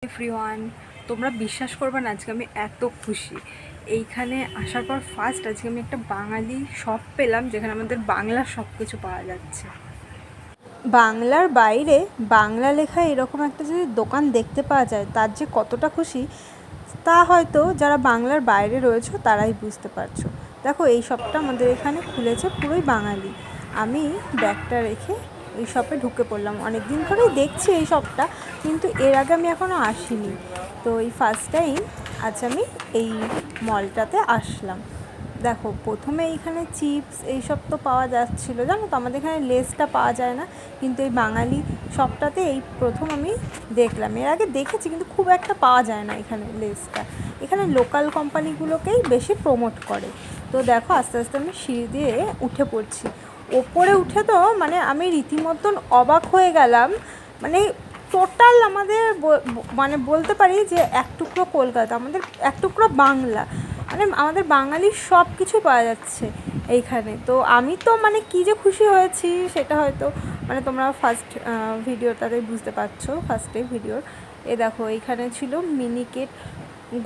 Everyone, তোমরা বিশ্বাস করবে না আজকে আমি এত খুশি। এইখানে আসার পর ফার্স্ট আজকে আমি একটা বাঙালি শপ পেলাম যেখানে আমাদের বাংলার সব কিছু পাওয়া যাচ্ছে। বাংলার বাইরে বাংলা লেখা এরকম একটা যদি দোকান দেখতে পাওয়া যায় তার যে কতটা খুশি তা হয়তো যারা বাংলার বাইরে রয়েছে তারাই বুঝতে পারছো। দেখো এই শপটা আমাদের এখানে খুলেছে পুরোই বাঙালি। আমি ব্যাগটা রেখে এই শপে ঢুকে পড়লাম। অনেক দিন ধরেই দেখছি এই শপটা, কিন্তু এর আগে আমি এখনও আসিনি। তো এই ফার্স্ট টাইম আজ আমি এই মলটাতে আসলাম। দেখো প্রথমে এইখানে চিপস এইসব তো পাওয়া যাচ্ছিলো, জানো তো আমাদের এখানে লেসটা পাওয়া যায় না, কিন্তু এই বাঙালি শপটাতে এই প্রথম আমি দেখলাম। এর আগে দেখেছি কিন্তু খুব একটা পাওয়া যায় না এখানে লেসটা। এখানে লোকাল কোম্পানিগুলোকেই বেশি প্রমোট করে। তো দেখো আস্তে আস্তে আমি সিঁড়ি দিয়ে উঠে পড়ছি। ওপরে উঠে তো মানে আমি রীতিমতন অবাক হয়ে গেলাম। মানে টোটাল আমাদের মানে বলতে পারি যে এক টুকরো কলকাতা, আমাদের এক টুকরো বাংলা, মানে আমাদের বাঙালির সব কিছু পাওয়া যাচ্ছে এইখানে। তো আমি তো মানে কী যে খুশি হয়েছি সেটা হয়তো মানে তোমরা ফার্স্ট ভিডিওটাতে বুঝতে পারছো। ফার্স্টে ভিডিওর দেখো এইখানে ছিল মিনিকেট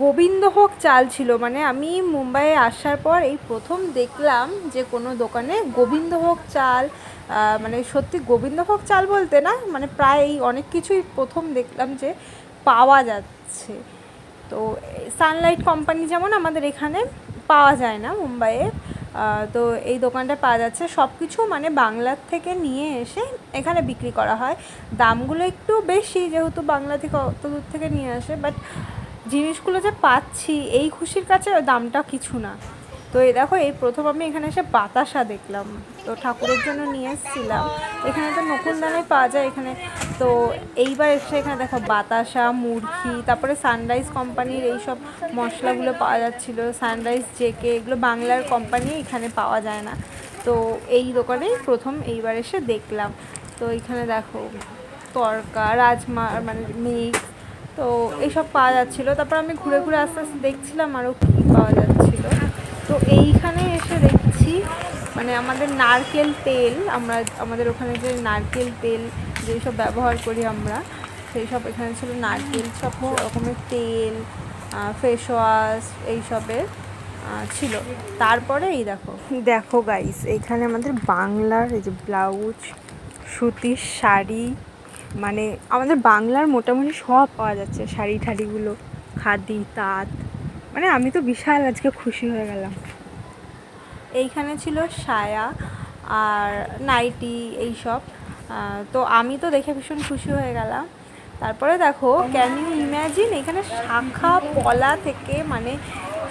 গোবিন্দভোগ চাল ছিল। মানে আমি মুম্বাইয়ে আসার পর এই প্রথম দেখলাম যে কোনো দোকানে গোবিন্দভোগ চাল, মানে সত্যি গোবিন্দভোগ চাল বলতে না, মানে প্রায় এই অনেক কিছুই প্রথম দেখলাম যে পাওয়া যাচ্ছে। তো সানলাইট কোম্পানি যেমন আমাদের এখানে পাওয়া যায় না মুম্বাইয়ে, তো এই দোকানটা পাওয়া যাচ্ছে। সব কিছু মানে বাংলার থেকে নিয়ে এসে এখানে বিক্রি করা হয়। দামগুলো একটু বেশি যেহেতু বাংলা থেকে অত দূর থেকে নিয়ে আসে, বাট জিনিসগুলো যে পাচ্ছি এই খুশির কাছে দামটা কিছু না। তো এই দেখো এই প্রথম আমি এখানে এসে বাতাসা দেখলাম, তো ঠাকুরের জন্য নিয়ে এসেছিলাম। এখানে তো নকুলদানাই পাওয়া যায় এখানে। তো এইবার এসে এখানে দেখো বাতাসা, মুরগি, তারপরে সানরাইজ কোম্পানির এইসব মশলাগুলো পাওয়া যাচ্ছিলো। সানরাইজ জেকে, এগুলো বাংলার কোম্পানি, এখানে পাওয়া যায় না। তো এই দোকানেই প্রথম এইবার এসে দেখলাম। তো এইখানে দেখো তরকা, রাজমা মানে মিক্স, তো এইসব পাওয়া যাচ্ছিলো। তারপর আমি ঘুরে ঘুরে আস্তে আস্তে দেখছিলাম আরও কী পাওয়া যাচ্ছিলো। তো এইখানে এসে দেখছি মানে আমাদের নারকেল তেল, আমাদের ওখানে যে নারকেল তেল যেই সব ব্যবহার করি আমরা, সেই সব এখানে ছিল। নারকেল সব রকমের তেল, ফেস ওয়াশ এইসবের ছিল। তারপরে এই দেখো দেখো গাইস, এইখানে আমাদের বাংলার এই যে ব্লাউজ, সুতির শাড়ি, মানে আমাদের বাংলার মোটামুটি সব পাওয়া যাচ্ছে। শাড়ি ঠাড়িগুলো, খাদি, তাঁত, মানে আমি তো বিশাল আজকে খুশি হয়ে গেলাম। এইখানে ছিল সায়া আর নাইটি এইসব, তো আমি তো দেখে ভীষণ খুশি হয়ে গেলাম। তারপরে দেখো ক্যান ইউ ইম্যাজিন, এখানে শাখা পলা থেকে মানে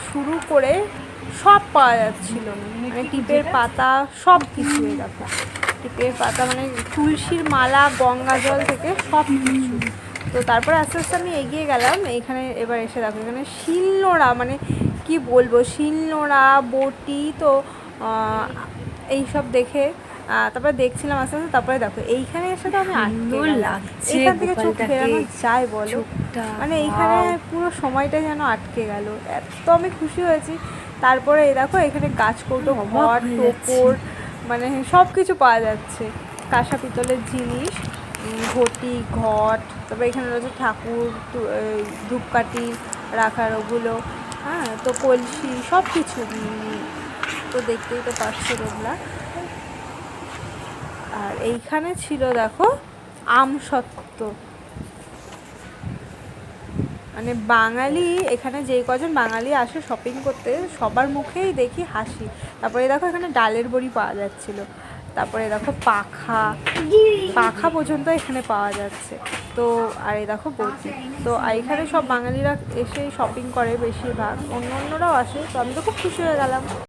শুরু করে সব পাওয়া যাচ্ছিলো। মানে টিপের পাতা সব কিছুই, দেখো টিপের পাতা মানে তুলসীর মালা, গঙ্গা জল থেকে সব কিছু। তো তারপরে আস্তে আস্তে আমি এগিয়ে গেলাম। এইখানে এবার এসে দেখো এখানে শিলনোড়া, মানে কি বলবো, শিলনোড়া, বটি, তো এইসব দেখে তারপরে দেখছিলাম আস্তে আস্তে। তারপরে দেখো এইখানে এসে তো আমি আটকে গেলাম। এখান থেকে চোখ ফেরানো যায় বলো? মানে এইখানে পুরো সময়টা যেন আটকে গেল, এত আমি খুশি হয়েছি। তারপরে এই দেখো এখানে গাছকৌটো, ঘট, টোপর, মানে সব কিছু পাওয়া যাচ্ছে। কাঁসা পিতলের জিনিস, ঘটি, ঘট, তারপরে এখানে রয়েছে ঠাকুর, ধূপকাঠি রাখার ওগুলো, হ্যাঁ, তো কলসি, সব কিছু তো দেখতেই তো পাচ্ছ তোমরা। আর এইখানে ছিল দেখো আমসত্ত্ব, মানে বাঙালি এখানে যেই কজন বাঙালি আসে শপিং করতে সবার মুখেই দেখি হাসি। তারপরে দেখো এখানে ডালের বড়ি পাওয়া যাচ্ছিলো। তারপরে দেখো পাখা পাখা পর্যন্ত এখানে পাওয়া যাচ্ছে। তো আর এই দেখো বটি। তো এখানে সব বাঙালিরা এসে শপিং করে বেশিরভাগ, অন্য অন্যরাও আসে। তো আমি তো খুব খুশি হয়ে গেলাম।